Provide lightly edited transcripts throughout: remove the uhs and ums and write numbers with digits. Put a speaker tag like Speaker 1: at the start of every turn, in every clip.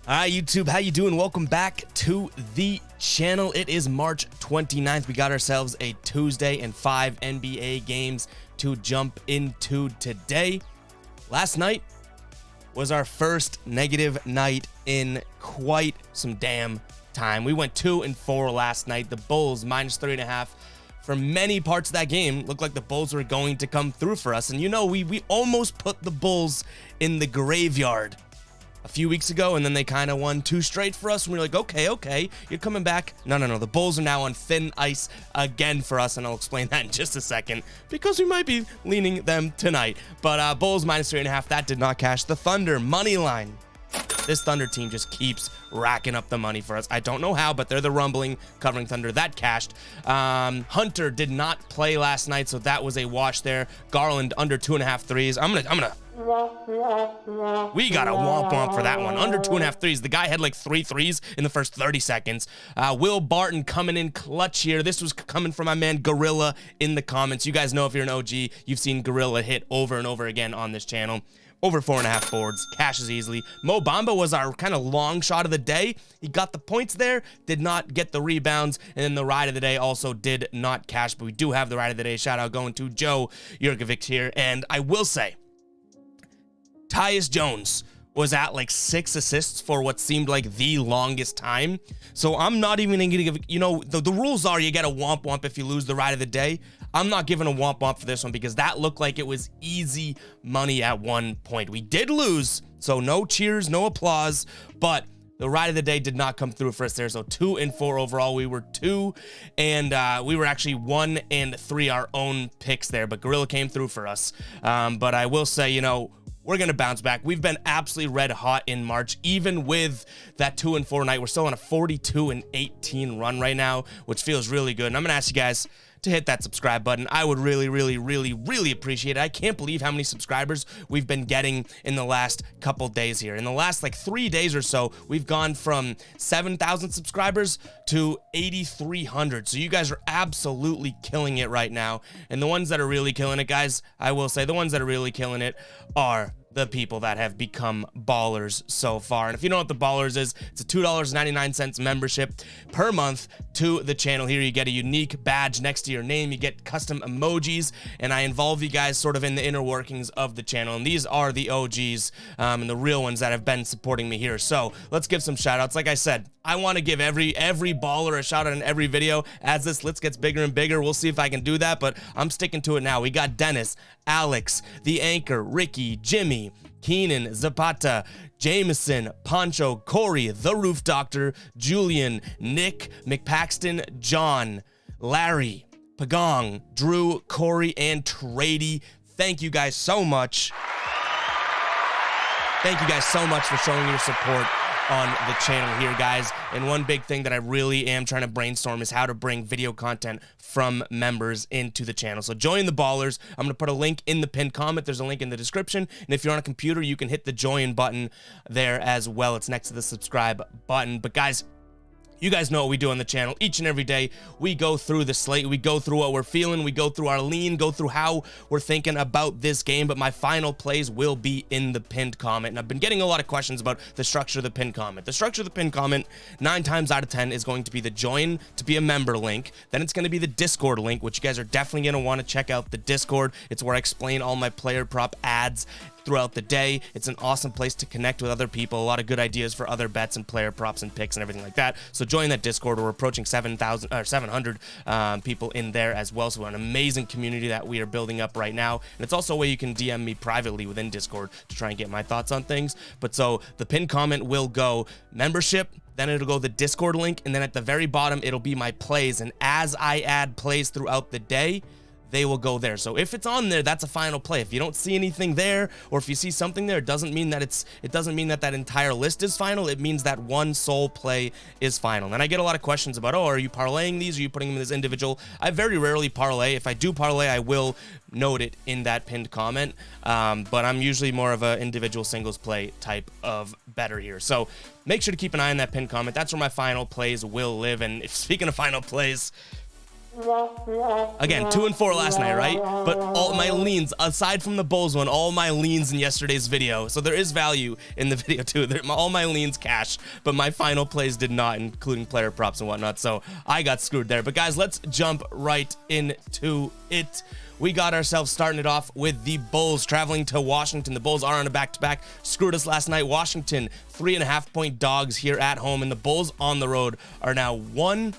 Speaker 1: All right, YouTube, how you doing? Welcome back to the channel. It is March 29th. We got ourselves a Tuesday and 5 NBA games to jump into today. Last night was our first negative night in quite some damn time. We went 2-4 last night. The Bulls minus 3.5. For many parts of that game, looked like the Bulls were going to come through for us. And you know, we almost put the Bulls in the graveyard a few weeks ago, and then they kind of won 2 straight for us, and we were like, okay, you're coming back. No, the Bulls are now on thin ice again for us, and I'll explain that in just a second, because we might be leaning them tonight. But Bulls minus 3.5, that did not cash. The Thunder, money line. This Thunder team just keeps racking up the money for us. I don't know how, but they're the rumbling covering Thunder. That cashed. Hunter did not play last night, so that was a wash there. Garland under 2.5 threes. We got a womp for that one. Under 2.5 threes. The guy had like 3 threes in the first 30 seconds. Will Barton coming in clutch here. This was coming from my man Gorilla in the comments. You guys know, if you're an OG, you've seen Gorilla hit over and over again on this channel. Over 4.5 boards, cashes easily. Mo Bamba was our kind of long shot of the day. He got the points there, did not get the rebounds, and then the ride of the day also did not cash, but we do have the ride of the day. Shout out going to Joe Jurkovic here. And I will say, Tyus Jones was at like 6 assists for what seemed like the longest time. So I'm not even going to give, you know, the rules are you get a womp if you lose the ride of the day. I'm not giving a womp for this one because that looked like it was easy money at one point. We did lose, so no cheers, no applause, but the ride of the day did not come through for us there. So 2-4 overall. We were 2, and we were actually 1-3 our own picks there, but Gorilla came through for us. But I will say, you know, we're going to bounce back. We've been absolutely red hot in March. Even with that 2-4 night, we're still on a 42-18 run right now, which feels really good. And I'm going to ask you guys to hit that subscribe button. I would really appreciate it. I can't believe how many subscribers we've been getting in the last couple days here. In the last like 3 days or so, we've gone from 7,000 subscribers to 8,300. So you guys are absolutely killing it right now. And the ones that are really killing it, guys, I will say the ones that are really killing it are the people that have become ballers so far. And if you know what the ballers is, it's a $2.99 membership per month to the channel. Here you get a unique badge next to your name, you get custom emojis, and I involve you guys sort of in the inner workings of the channel. And these are the OGs and the real ones that have been supporting me here. So let's give some shout outs. Like I said, I want to give every baller a shout out in every video. As this list gets bigger and bigger, we'll see if I can do that, but I'm sticking to it now. We got Dennis, Alex, the Anchor, Ricky, Jimmy, Keenan, Zapata, Jameson, Poncho, Corey, The Roof Doctor, Julian, Nick, McPaxton, John, Larry, Pagong, Drew, Corey, and Trady. Thank you guys so much. Thank you guys so much for showing your support on the channel here, guys. And one big thing that I really am trying to brainstorm is how to bring video content from members into the channel. So join the ballers. I'm going to put a link in the pinned comment. There's a link in the description. And if you're on a computer, you can hit the join button there as well. It's next to the subscribe button. But guys, you guys know what we do on the channel. Each and every day, we go through the slate. We go through what we're feeling. We go through our lean, go through how we're thinking about this game. But my final plays will be in the pinned comment. And I've been getting a lot of questions about the structure of the pinned comment. The structure of the pinned comment, 9 times out of 10, is going to be the join to be a member link. Then it's going to be the Discord link, which you guys are definitely going to want to check out the Discord. It's where I explain all my player prop ads throughout the day. It's an awesome place to connect with other people. A lot of good ideas for other bets and player props and picks and everything like that. So join that Discord. We're approaching 700 people in there as well. So an amazing community that we are building up right now. And it's also a way you can DM me privately within Discord to try and get my thoughts on things. But so the pinned comment will go membership, then it'll go the Discord link, and then at the very bottom, it'll be my plays. And as I add plays throughout the day, they will go there. So if it's on there, that's a final play. If you don't see anything there, or if you see something there, it doesn't mean that that entire list is final. It means that one sole play is final. And I get a lot of questions about, oh, are you parlaying these? Are you putting them in this individual? I very rarely parlay. If I do parlay, I will note it in that pinned comment. But I'm usually more of an individual singles play type of bettor here. So make sure to keep an eye on that pinned comment. That's where my final plays will live. And speaking of final plays, Again, 2-4 last night, right? But all my leans, aside from the Bulls one, all my leans in yesterday's video. So there is value in the video too. All my leans cash, but my final plays did not, including player props and whatnot. So I got screwed there. But guys, let's jump right into it. We got ourselves starting it off with the Bulls traveling to Washington. The Bulls are on a back-to-back. Screwed us last night. Washington, 3.5-point dogs here at home, and the Bulls on the road are now 1-8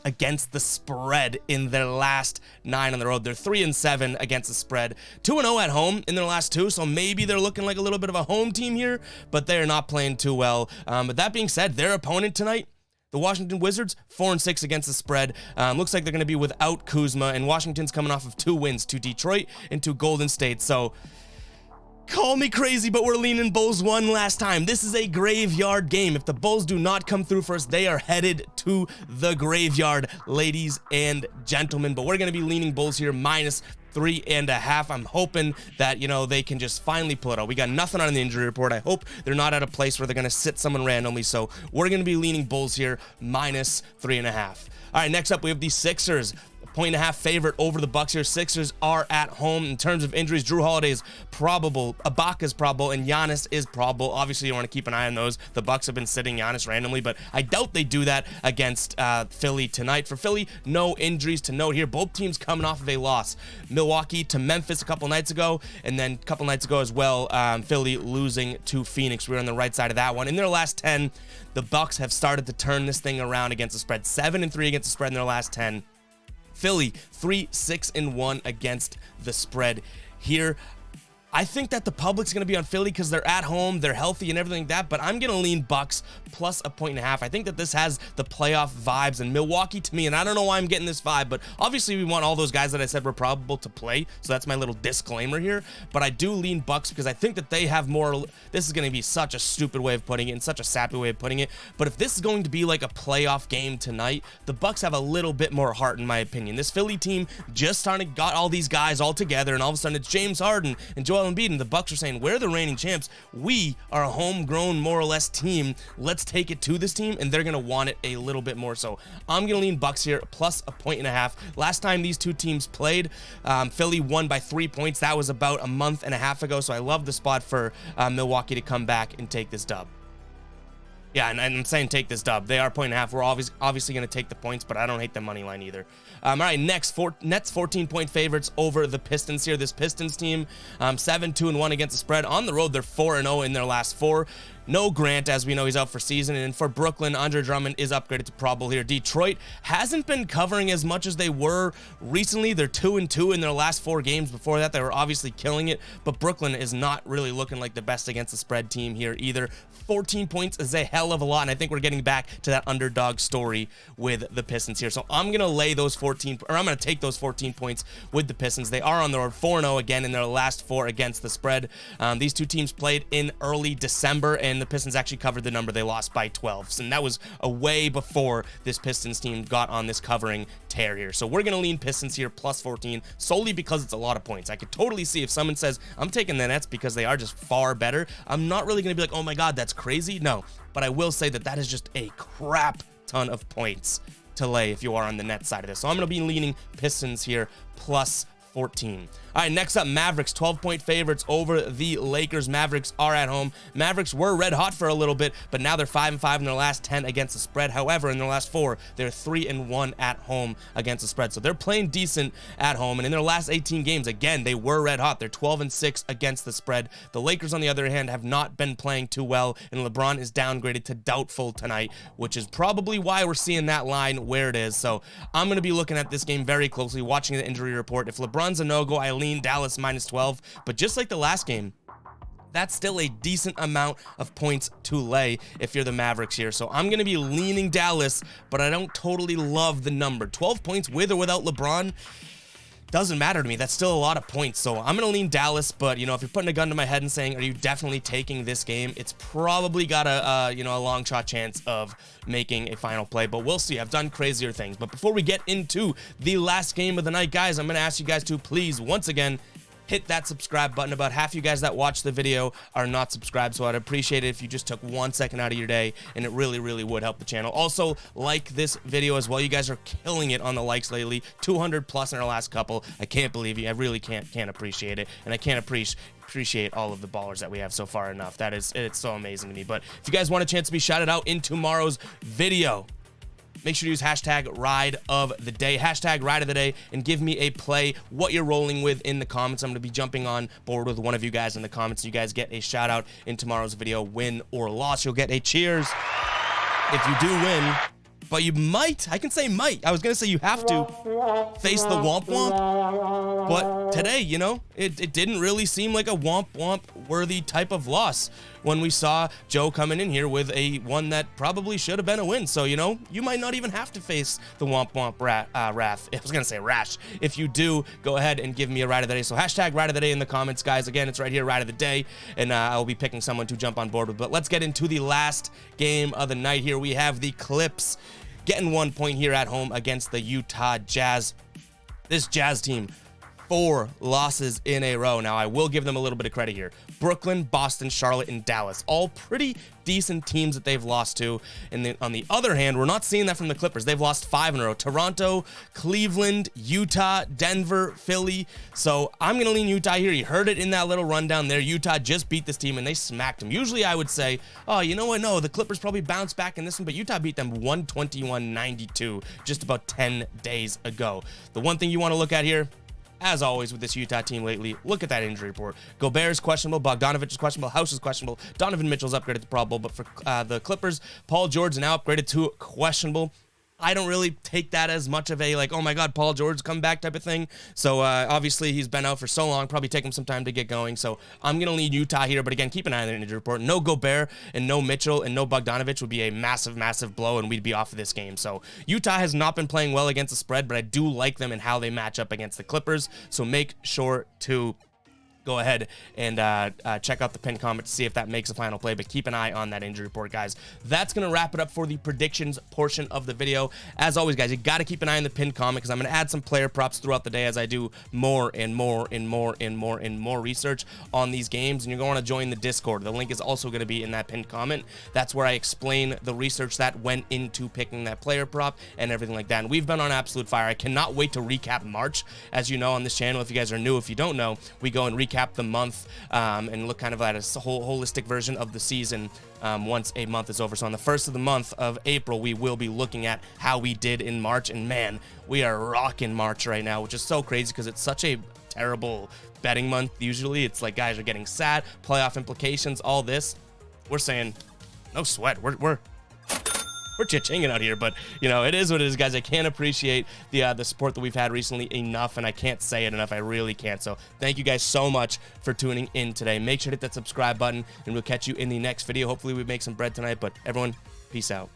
Speaker 1: against the spread in their last 9 on the road. They're 3-7 against the spread, 2-0 at home in their last 2, so maybe they're looking like a little bit of a home team here, but they're not playing too well. But that being said, their opponent tonight, the Washington Wizards, 4-6 against the spread. Looks like they're going to be without Kuzma, and Washington's coming off of 2 wins to Detroit and to Golden State. So call me crazy, but we're leaning Bulls one last time. This is a graveyard game. If the Bulls do not come through for us, they are headed to the graveyard, ladies and gentlemen. But we're going to be leaning Bulls here -3.5. I'm hoping that, they can just finally pull it out. We got nothing on the injury report. I hope they're not at a place where they're going to sit someone randomly. So we're going to be leaning Bulls here -3.5. All right, next up, we have the Sixers. 1.5 favorite over the Bucks here. Sixers are at home. In terms of injuries, Drew Holiday is probable, Ibaka's probable, and Giannis is probable. Obviously, you want to keep an eye on those. The Bucks have been sitting Giannis randomly, but I doubt they do that against Philly tonight. For Philly, no injuries to note here. Both teams coming off of a loss. Milwaukee to Memphis a couple nights ago, and then a couple nights ago as well, Philly losing to Phoenix. We were on the right side of that one. In their last 10, the Bucks have started to turn this thing around against the spread. 7-3 against the spread in their last 10. Philly, 3-6-1 against the spread here. I think that the public's going to be on Philly because they're at home, they're healthy and everything like that, but I'm going to lean Bucks +1.5. I think that this has the playoff vibes, and Milwaukee to me, and I don't know why I'm getting this vibe, but obviously we want all those guys that I said were probable to play, so that's my little disclaimer here, but I do lean Bucks because I think that they have more. This is going to be such a stupid way of putting it and such a sappy way of putting it, but if this is going to be like a playoff game tonight, the Bucks have a little bit more heart in my opinion. This Philly team just started, got all these guys all together, and all of a sudden it's James Harden and Joel Embiid, and the Bucks are saying, we're the reigning champs. We are a homegrown, more or less team. Let's take it to this team, and they're going to want it a little bit more. So I'm going to lean Bucks here +1.5. Last time these two teams played, Philly won by 3 points. That was about a month and a half ago, so I love the spot for Milwaukee to come back and take this dub. Yeah, and I'm saying take this dub. They are 1.5. We're obviously going to take the points, but I don't hate the money line either. All right, next, Nets 14-point favorites over the Pistons here. This Pistons team, 7-2-1 against the spread. On the road, they're 4-0 in their last 4. No Grant, as we know, he's out for season. And for Brooklyn, Andre Drummond is upgraded to probable here. Detroit hasn't been covering as much as they were recently. They're 2-2 in their last 4 games. Before that, they were obviously killing it. But Brooklyn is not really looking like the best against the spread team here either. 14 points is a hell of a lot, and I think we're getting back to that underdog story with the Pistons here. So I'm going to lay those 14, or I'm going to take those 14 points with the Pistons. They are on the road 4-0 again in their last 4 against the spread. These two teams played in early December, and the Pistons actually covered the number. They lost by 12, and that was a way before this Pistons team got on this covering tear here. So we're going to lean Pistons here +14 solely because it's a lot of points. I could totally see if someone says, I'm taking the Nets because they are just far better. I'm not really going to be like, oh my God, that's crazy. No, but I will say that that is just a crap ton of points to lay if you are on the net side of this. So I'm going to be leaning Pistons here +14. All right, next up, Mavericks, 12-point favorites over the Lakers. Mavericks are at home. Mavericks were red hot for a little bit, but now they're 5-5 in their last 10 against the spread. However, in their last 4, they're 3-1 at home against the spread. So they're playing decent at home. And in their last 18 games, again, they were red hot. They're 12-6 against the spread. The Lakers, on the other hand, have not been playing too well, and LeBron is downgraded to doubtful tonight, which is probably why we're seeing that line where it is. So I'm going to be looking at this game very closely, watching the injury report. If LeBron's a no-go, I lean Dallas -12, but just like the last game, that's still a decent amount of points to lay if you're the Mavericks here. So I'm going to be leaning Dallas, but I don't totally love the number. 12 points with or without LeBron doesn't matter to me. That's still a lot of points. So I'm going to lean Dallas, but, if you're putting a gun to my head and saying, are you definitely taking this game? It's probably got a long shot chance of making a final play, but we'll see. I've done crazier things. But before we get into the last game of the night, guys, I'm going to ask you guys to please, once again, hit that subscribe button. About half you guys that watch the video are not subscribed, so I'd appreciate it if you just took 1 second out of your day, and it really, really would help the channel. Also, like this video as well. You guys are killing it on the likes lately. 200 plus in our last couple. I can't believe you. I really can't appreciate it, and I can't appreciate all of the ballers that we have so far enough. It's so amazing to me. But if you guys want a chance to be shouted out in tomorrow's video, make sure to use hashtag ride of the day, hashtag ride of the day, and give me a play, what you're rolling with in the comments. I'm going to be jumping on board with one of you guys in the comments. You guys get a shout out in tomorrow's video. Win or loss, you'll get a cheers if you do win. But you might, I can say might, I was going to say you have to face the womp womp. But today, you know, it didn't really seem like a womp womp worthy type of loss when we saw Joe coming in here with one that probably should have been a win. So, you know, you might not even have to face the womp womp wrath. I was going to say rash. If you do, go ahead and give me a ride of the day. So hashtag ride of the day in the comments, guys. Again, it's right here, ride of the day. And I'll be picking someone to jump on board with. But let's get into the last game of the night here. We have the Clips getting 1 point here at home against the Utah Jazz. This Jazz team, 4 losses in a row. Now, I will give them a little bit of credit here. Brooklyn, Boston, Charlotte, and Dallas. All pretty decent teams that they've lost to. And then on the other hand, we're not seeing that from the Clippers. They've lost 5 in a row. Toronto, Cleveland, Utah, Denver, Philly. So I'm going to lean Utah here. You heard it in that little rundown there. Utah just beat this team and they smacked them. Usually I would say, oh, you know what? No, the Clippers probably bounced back in this one, but Utah beat them 121-92 just about 10 days ago. The one thing you want to look at here, as always with this Utah team lately, look at that injury report. Gobert is questionable, Bogdanovich is questionable, House is questionable, Donovan Mitchell's upgraded to Pro Bowl, but for the Clippers, Paul George is now upgraded to questionable. I don't really take that as much of a, like, oh my God, Paul George come back type of thing. So obviously he's been out for so long, probably take him some time to get going. So I'm going to lead Utah here. But again, keep an eye on the injury report. No Gobert and no Mitchell and no Bogdanovich would be a massive, massive blow, and we'd be off of this game. So Utah has not been playing well against the spread, but I do like them and how they match up against the Clippers. So make sure to go ahead and check out the pinned comment to see if that makes a final play, but keep an eye on that injury report, guys. That's going to wrap it up for the predictions portion of the video. As always, guys, you got to keep an eye on the pinned comment because I'm going to add some player props throughout the day as I do more and more and more and more and more research on these games, and you're going to want to join the Discord. The link is also going to be in that pinned comment. That's where I explain the research that went into picking that player prop and everything like that, and we've been on absolute fire. I cannot wait to recap March. As you know, on this channel, if you guys are new, if you don't know, we go and recap the month and look kind of at a whole holistic version of the season once a month is over. So on the first of the month of April, we will be looking at how we did in March, and man, we are rocking March right now, which is so crazy because it's such a terrible betting month. Usually it's like guys are getting sad, playoff implications, all this. We're saying no sweat, we're cha-chinging out here, but you know, it is what it is, guys. I can't appreciate the support that we've had recently enough, and I can't say it enough. I really can't. So thank you guys so much for tuning in today. Make sure to hit that subscribe button, and we'll catch you in the next video. Hopefully we make some bread tonight, but everyone, peace out.